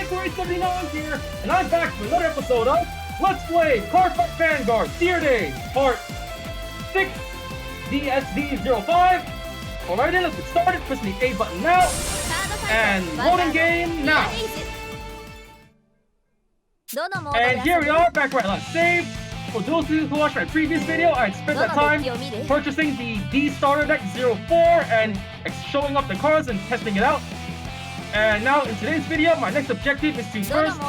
Victory79 here, and I'm back for another episode of Let's Play Cardfight Vanguard Tier Day, Part 6, DSD05. Alright then, let's get started. Press the A button now, and loading game now. And here we are, back where I last saved. For those of you who watched my previous video, I had spent that time purchasing the D Starter Deck 04 and showing up the cards and testing it out. And now in today's video, my next objective is to first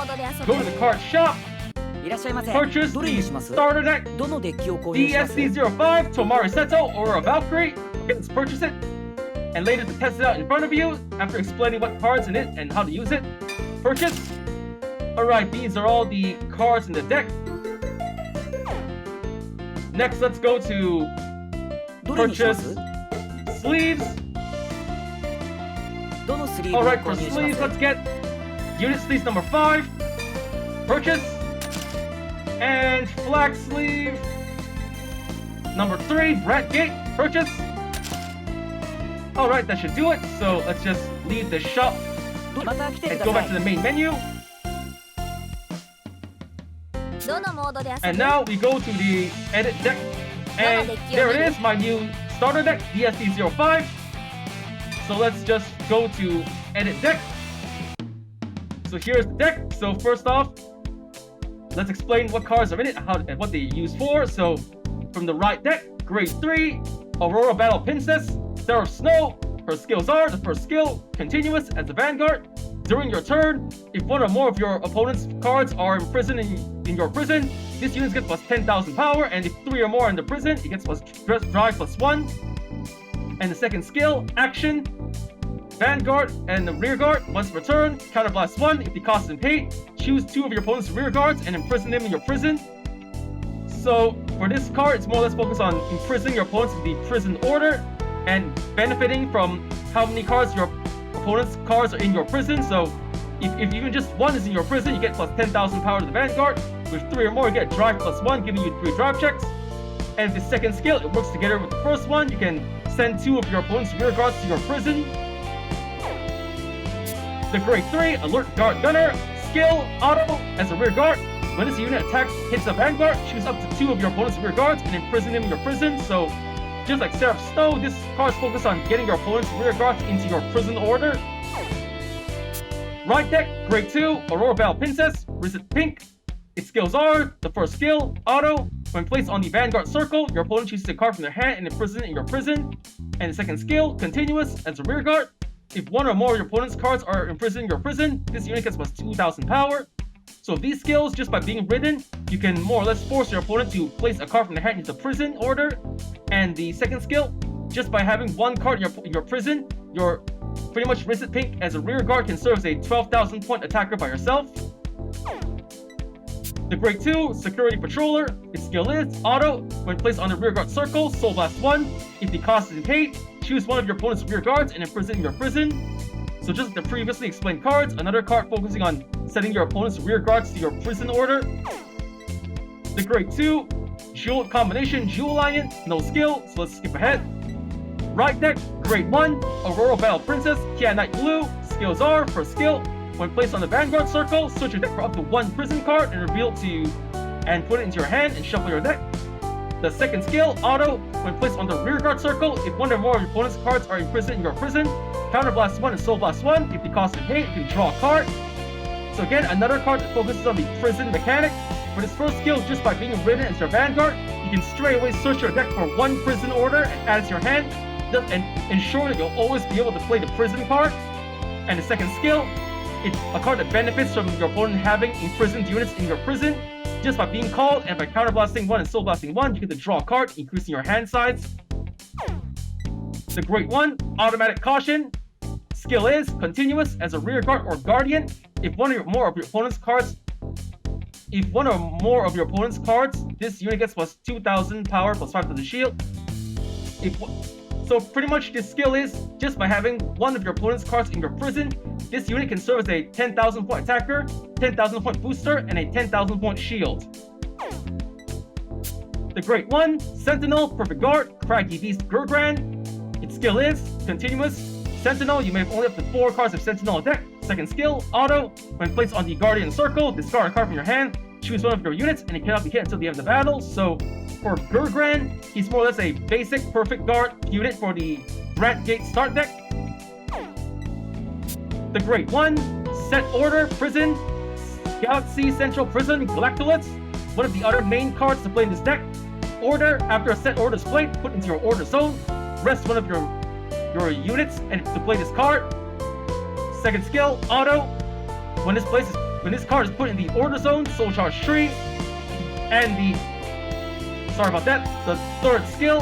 go to the card shop, purchase the starter deck DSD05 Tomari Seto Aurora Valkyrie. Okay, let's purchase it and later to test it out in front of you after explaining what cards in it and how to use it. Purchase. Alright, these are all the cards in the deck. Next, let's go to purchase sleeves. Alright, for sleeves, let's get unit sleeves number 5. Purchase. And flag sleeve number 3, Rat Gate. Purchase. Alright, that should do it. So let's just leave the shop and go back to the main menu. And now we go to the edit deck. And there it is, my new starter deck, DSD05. So let's just go to edit deck. So here's the deck. So first off, let's explain what cards are in it and what they use for. So from the right deck, grade 3, Aurora Battle Princess, Seraph Snow. Her skills are, the first skill, continuous as the Vanguard. During your turn, if one or more of your opponent's cards are imprisoned in your prison, this unit gets plus 10,000 power, and if 3 or more are in the prison, it gets plus drive plus 1. And the second skill, action, Vanguard and the rear guard must return, counterblast 1 if the cost is paid. Choose 2 of your opponent's rear guards and imprison them in your prison. So for this card, it's more or less focused on imprisoning your opponents in the prison order and benefiting from how many cards your opponent's cards are in your prison. So if even just 1 is in your prison, you get plus 10,000 power to the Vanguard. With 3 or more, you get drive plus 1, giving you 3 drive checks. And the second skill, it works together with the first one. You can send 2 of your opponent's rear guards to your prison. The grade 3, Alert Guard Gunner, skill, auto, as a rear guard. When this unit attacks, hits a Vanguard, choose up to 2 of your opponent's rear guards and imprison them in your prison. So just like Seraph Snow, this card is focused on getting your opponent's rear guards into your prison order. Right deck, grade 2, Aurora Battle Princess, Visit Pink. Its skills are, the first skill, auto. When placed on the Vanguard circle, your opponent chooses a card from their hand and imprison it in your prison. And the second skill, continuous, as a rear guard. If 1 or more of your opponent's cards are imprisoned in your prison, this unit gets plus 2,000 power. So these skills, just by being ridden, you can more or less force your opponent to place a card from their hand into prison order. And the second skill, just by having 1 card in your prison, your pretty much Visit Pink as a rear guard can serve as a 12,000 point attacker by yourself. The grade 2, Security Patroller, its skill is auto. When placed on the rear guard circle, Soul Blast 1. If the cost is paid, choose 1 of your opponent's rear guards and imprison in your prison. So just like the previously explained cards, another card focusing on setting your opponent's rear guards to your prison order. The grade 2, Jewel Combination, Jewel Lion, no skill, so let's skip ahead. Right deck, grade 1, Aurora Battle Princess, Kia Knight Blue, skills are, first skill, when placed on the Vanguard circle, search your deck for up to 1 prison card and reveal it to you and put it into your hand and shuffle your deck. The second skill, auto, when placed on the rear guard circle, if 1 or more of your opponent's cards are imprisoned in your prison, counterblast 1 and soul blast 1. If the cost is paid, you can draw a card. So again, another card that focuses on the prison mechanic. For this first skill, just by being ridden as your Vanguard, you can straight away search your deck for 1 prison order and add it to your hand, and ensure that you'll always be able to play the prison card. And the second skill, it's a card that benefits from your opponent having imprisoned units in your prison. Just by being called and by counterblasting 1 and soul blasting 1, you get to draw a card, increasing your hand size. The grade 1, Automatic Caution. Skill is continuous as a rear guard or guardian. If 1 or more of your opponent's cards, this unit gets plus 2,000 power plus 5 to the shield. So pretty much this skill is, just by having 1 of your opponent's cards in your prison, this unit can serve as a 10,000 point attacker, 10,000 point booster, and a 10,000 point shield. The grade 1, Sentinel, Perfect Guard, Craggy Beast Gurgran. Its skill is continuous. Sentinel, you may have only up to 4 cards of Sentinel on deck, Second skill, Auto. When placed on the Guardian Circle, discard a card from your hand, choose one of your units, and it cannot be hit until the end of the battle. So for Gurgran, he's more or less a basic perfect guard unit for the Grant Gate start deck. The Great One, Set Order, Prison, Galaxy Central Prison, Galactoliths. One of the other main cards to play in this deck. Order, after a set order is played, put into your order zone. Rest one of your units and to play this card. Second skill, Auto. When this card is put in the order zone, Soul Charge Tree. And the third skill.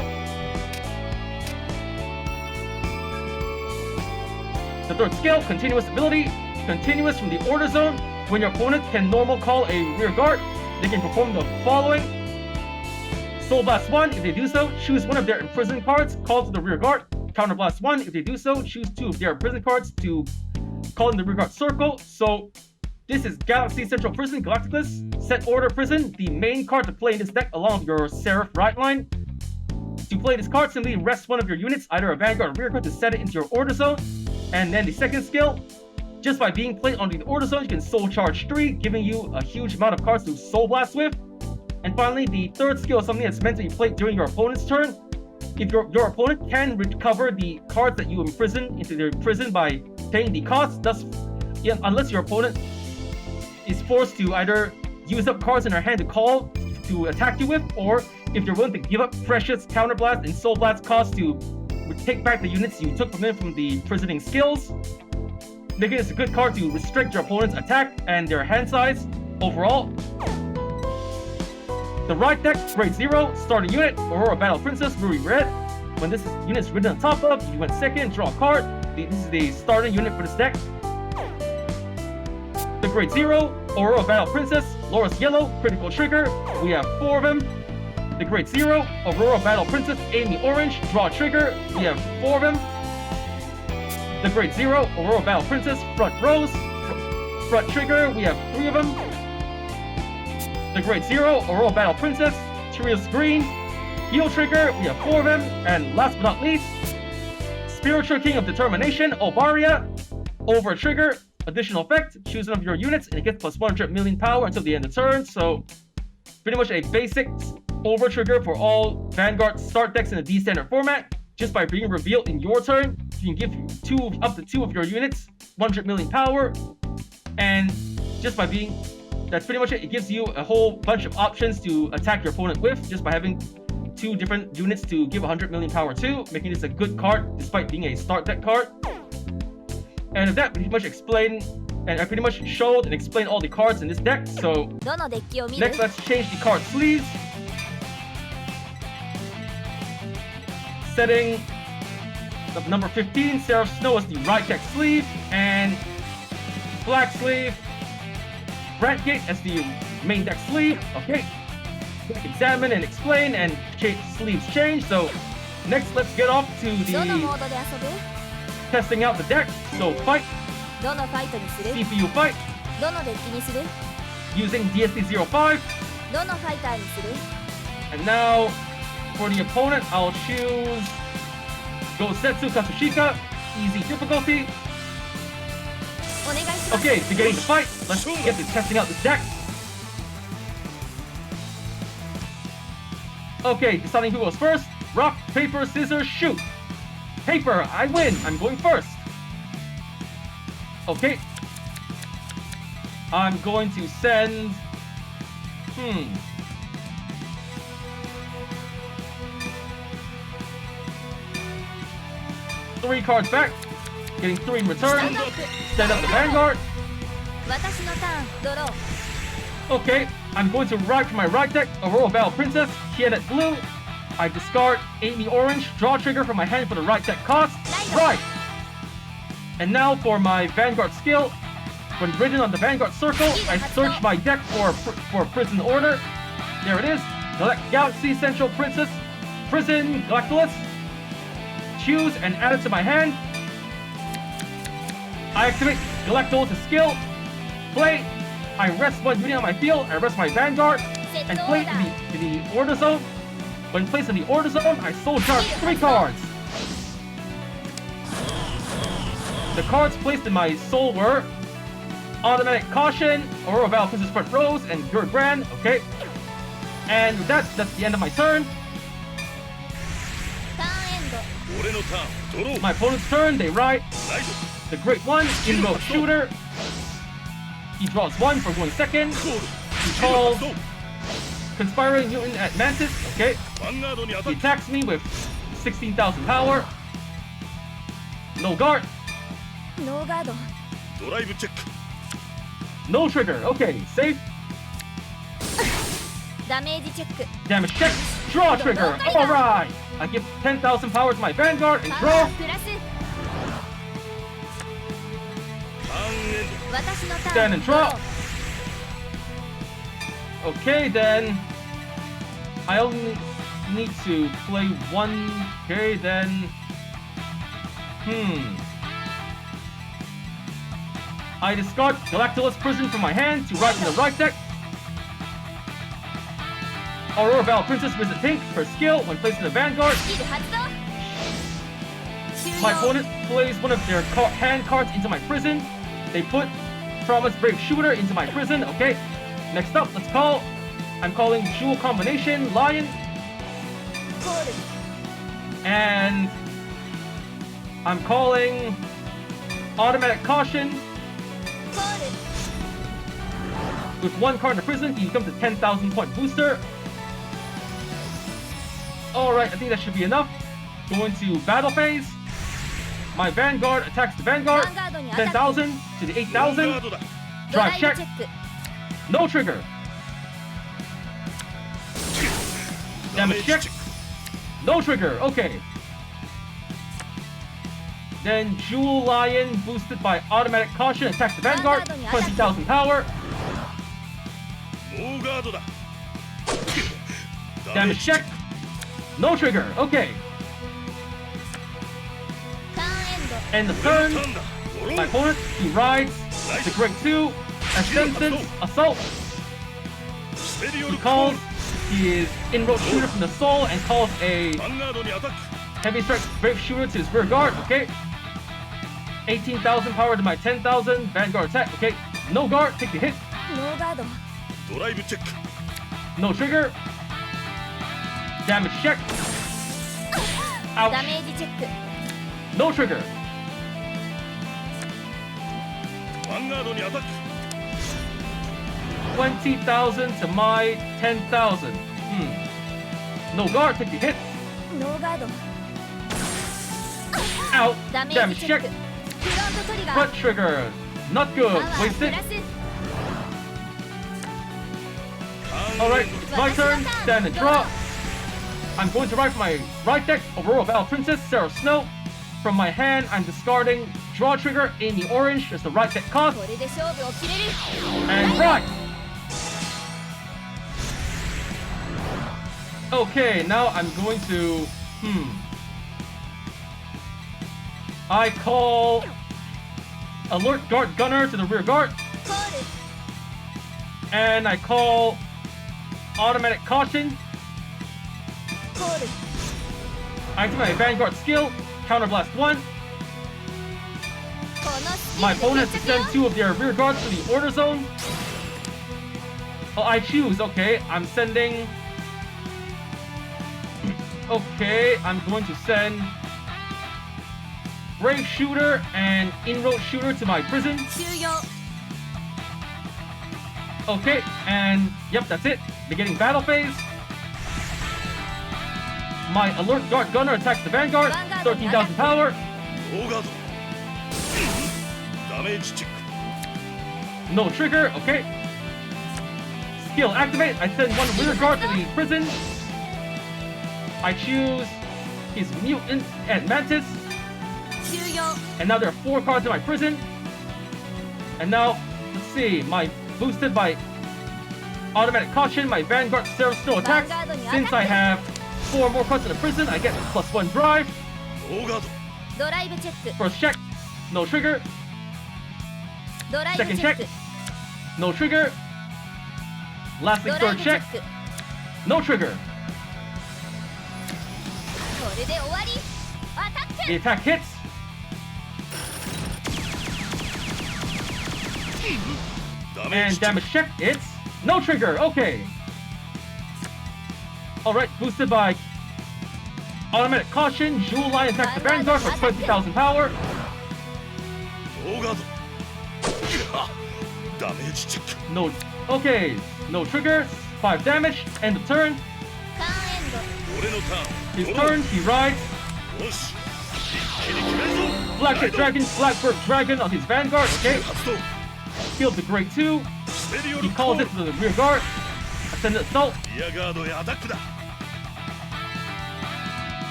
The third skill, Continuous ability. Continuous from the order zone. When your opponent can normal call a rear guard, they can perform the following. Soul Blast 1, if they do so, choose one of their imprisoned cards, call to the rear guard. Counter Blast 1, if they do so, choose two of their imprisoned cards to call in the rear guard circle. So this is Galaxy Central Prison, Galacticus, Set Order Prison, the main card to play in this deck along with your Seraph right line. To play this card, simply rest one of your units, either a Vanguard or rear guard, to set it into your order zone. And then the second skill, just by being played on the order zone, you can Soul Charge 3, giving you a huge amount of cards to Soul Blast with. And finally, the third skill is something that's meant to be played during your opponent's turn. If your opponent can recover the cards that you imprison into their prison by paying the cost, thus, unless your opponent is forced to either use up cards in their hand to call to attack you with, or if you're willing to give up precious Counterblast and Soul Blast costs to take back the units you took from them from the prisoning skills, making this a good card to restrict your opponent's attack and their hand size overall. The right deck, Grade 0, starting unit, Aurora Battle Princess, Ruby Red. When this unit is written on top of, you went second, draw a card. This is the starting unit for this deck. The Grade 0, Aurora Battle Princess, Loris Yellow, Critical Trigger. We have 4 of them. The Grade 0, Aurora Battle Princess, Amy Orange, draw a trigger. We have 4 of them. The Grade 0, Aurora Battle Princess, Front Rose, Front Trigger. We have 3 of them. The Grade 0, Aurora Battle Princess, Tyrius Green, Heal Trigger, we have 4 of them. And last but not least, Spiritual King of Determination, Obaria, Over Trigger, additional effect, choose one of your units, and it gets plus 100 million power until the end of the turn. So, pretty much a basic Over Trigger for all Vanguard start decks in the D standard format. Just by being revealed in your turn, you can give up to 2 of your units 100 million power. And just by being that's pretty much it. It gives you a whole bunch of options to attack your opponent with just by having 2 different units to give 100 million power to, making this a good card despite being a start deck card. And with that, pretty much explained, and I pretty much showed and explained all the cards in this deck. So next, let's change the card sleeves. Setting the number 15, Seraph Snow as the right deck sleeve, and black sleeve. Grant Gate as the main deck sleeve. Okay. Examine and explain and sleeves change. So next, let's get off to the testing out the deck. So fight. CPU fight. Using DSD-05. And now for the opponent, I'll choose Gosetsu Katsushika. Easy difficulty. Okay, beginning the fight. Let's get to testing out this deck. Okay, deciding who goes first. Rock, paper, scissors, shoot. Paper, I win. I'm going first. Okay. I'm going to send... 3 cards back. Getting 3 in return. Stand up the Vanguard. Okay, I'm going to ride for my right deck, Aurora Battle Princess, Kienet Blue. I discard Amy Orange, draw trigger from my hand for the right deck cost. Right! And now for my Vanguard skill. When written on the Vanguard circle, I search my deck for Prison Order. There it is. Galaxy Central Princess, Prison Galactoliths. Choose and add it to my hand. I activate Galactolith's skill. Play. I rest 1 unit on my field. I rest my Vanguard and play it in the order zone. When placed in the order zone, I soul charge 3 cards. The cards placed in my soul were automatic caution, Aurora Valkyrie's front rows, and your grand, okay? And with that, that's the end of my turn. My opponent's turn, they ride the Great One, Invoke Shooter. He draws 1 for going second. He calls Conspiring Mutant at Mantis, okay? He attacks me with 16,000 power. No guard. No trigger, okay, safe. Damage check, draw trigger, alright! I give 10,000 power to my Vanguard and draw. Stand and draw. Okay, then I only need to play one. Okay, then I discard Galactolus Prison from my hand to write in the right deck. Aurora Val Princess visit pink. Her skill when placed in the Vanguard. My opponent plays one of their hand cards into my prison. They put Trauma's Brave Shooter into my prison. Okay. Next up, let's call. I'm calling Jewel Combination Lion. And I'm calling Automatic Caution. With 1 card in the prison, he becomes a 10,000 point booster. Alright, I think that should be enough. Going to battle phase. My Vanguard attacks the Vanguard. 10,000 to the 8,000. Drive check. No trigger. Damage check. No trigger. Okay. Then Jewel Lion boosted by Automatic Caution attacks the Vanguard. 20,000 power. Damage check. No trigger. Okay. End the turn. My opponent, he rides the Great 2, Ascendance, Assault. He calls his Inroad Shooter from the Soul and calls a Heavy Strike Brave Shooter to his rear guard. Okay. 18,000 power to my 10,000 Vanguard attack. Okay. No guard, take the hit. No trigger. Damage check. Ouch. No trigger. 20,000 to my 10,000. No guard, take the hit. Out. Damage check. Front trigger. Not good. Wasted. Alright, it's my turn. Stand and draw. I'm going to write for my right deck Aurora Val Princess, Sarah Snow. From my hand, I'm discarding Draw Trigger, Amy Orange as the right deck cost. And right! Okay, now I'm going to... I call... Alert Guard Gunner to the rear guard. And I call... Automatic Caution. I activate my Vanguard skill. Counterblast 1. My opponent has to send 2 of their rear guards to the order zone. Oh, I choose. Okay, I'm sending... Okay, I'm going to send... Brave Shooter and Inroad Shooter to my prison. Okay, and yep, that's it. Beginning battle phase. My Alert Guard Gunner attacks the Vanguard. 13,000 power. No trigger, okay. Skill activate. I send 1 rear guard to the prison. I choose his Mutant and Mantis. And now there are 4 cards in my prison. And now, let's see, my boosted by Automatic Caution, my Vanguard Sarah Snow attacks. Since I have 4 more cards in the prison, I get +1 drive. First check, no trigger. Second check, no trigger. Lastly, third check, no trigger. The attack hits. And damage check, it's no trigger, okay. Alright, boosted by automatic caution, Jewel Line attacks the Vanguard for 20,000 power. No, okay, no triggers, 5 damage, end of turn. His turn, he rides Blackbird Dragon on his Vanguard, okay. Heals the grade 2. He calls it to the rear guard. Ascendant Assault.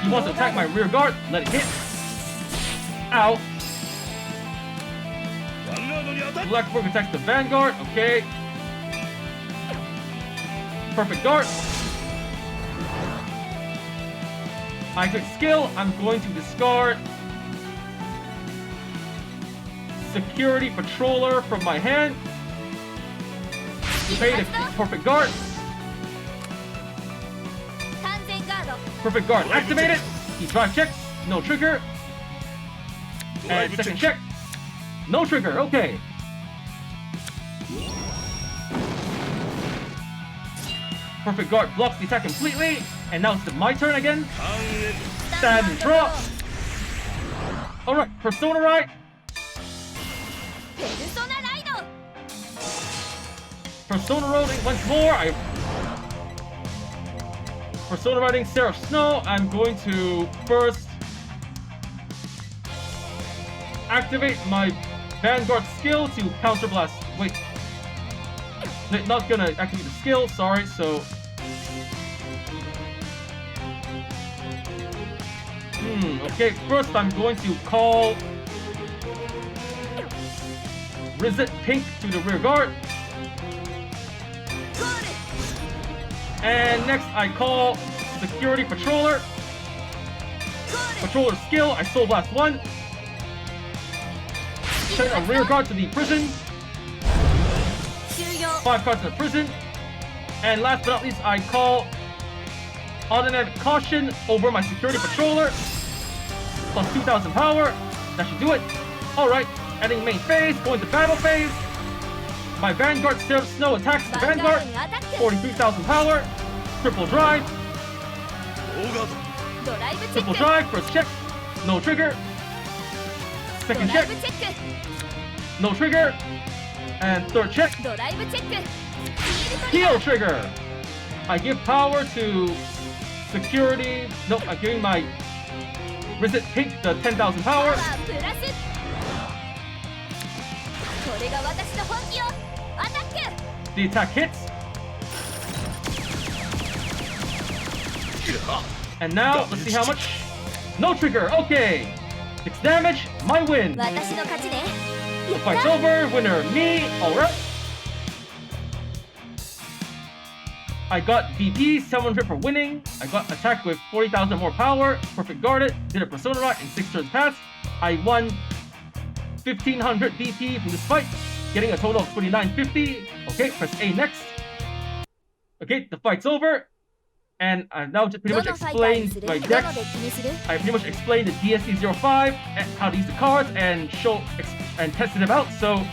He wants to attack my rear guard. Let it hit. Ow. Blackbird attacks the Vanguard, okay. Perfect guard. I click skill. I'm going to discard Security Patroller from my hand. Pay the perfect guard. Perfect guard activated. He drive checks. No trigger. And second check. No trigger. Okay. Perfect guard blocks the attack completely. And now it's my turn again. Stand and draw. Alright, Persona Ride. Persona Riding once more. Persona Riding Seraph Snow. I'm going to first activate my Vanguard skill to counterblast. Wait, not gonna activate the skill. Sorry. So, okay. First, I'm going to call Rizet Pink to the rear guard. And next, I call Security Patroller. Patroller skill, I Soul Blast 1. Send a rear guard to the prison. 5 cards in the prison. And last but not least, I call Automatic Caution over my Security Patroller. Plus 2,000 power. That should do it. Alright, ending main phase, going to battle phase. My Vanguard Seraph Snow attacks the Vanguard. 43,000 power. Triple drive. Triple drive, first check. No trigger. Second check. No trigger. And third check. Heal trigger. I give power to Security. Nope, I'm giving my Rizet Pink the 10,000 power. The attack hits. And now, let's see how much. No trigger, okay. 6 damage, my win. The fight's over, winner me, alright. I got VP, 700 for winning. I got attacked with 40,000 more power, perfect guarded, did a Persona Ride in 6 turns passed. I won 1,500 VP from this fight, getting a total of 2,950. Okay, press A next. Okay, the fight's over. And I've now just pretty much explained my deck. I pretty much explained the DSC-05 and how to use the cards and tested them out. So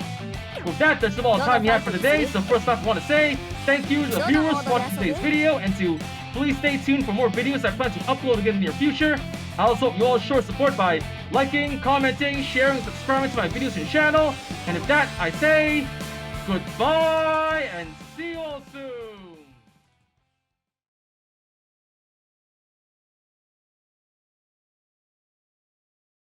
with that, that's all the time we have for today. So first off, I want to say thank you to the viewers watching today's video, and to please stay tuned for more videos I plan to upload again in the near future. I also hope you all show support by liking, commenting, sharing, subscribing to my videos and channel. And with that, I say goodbye and see you all soon.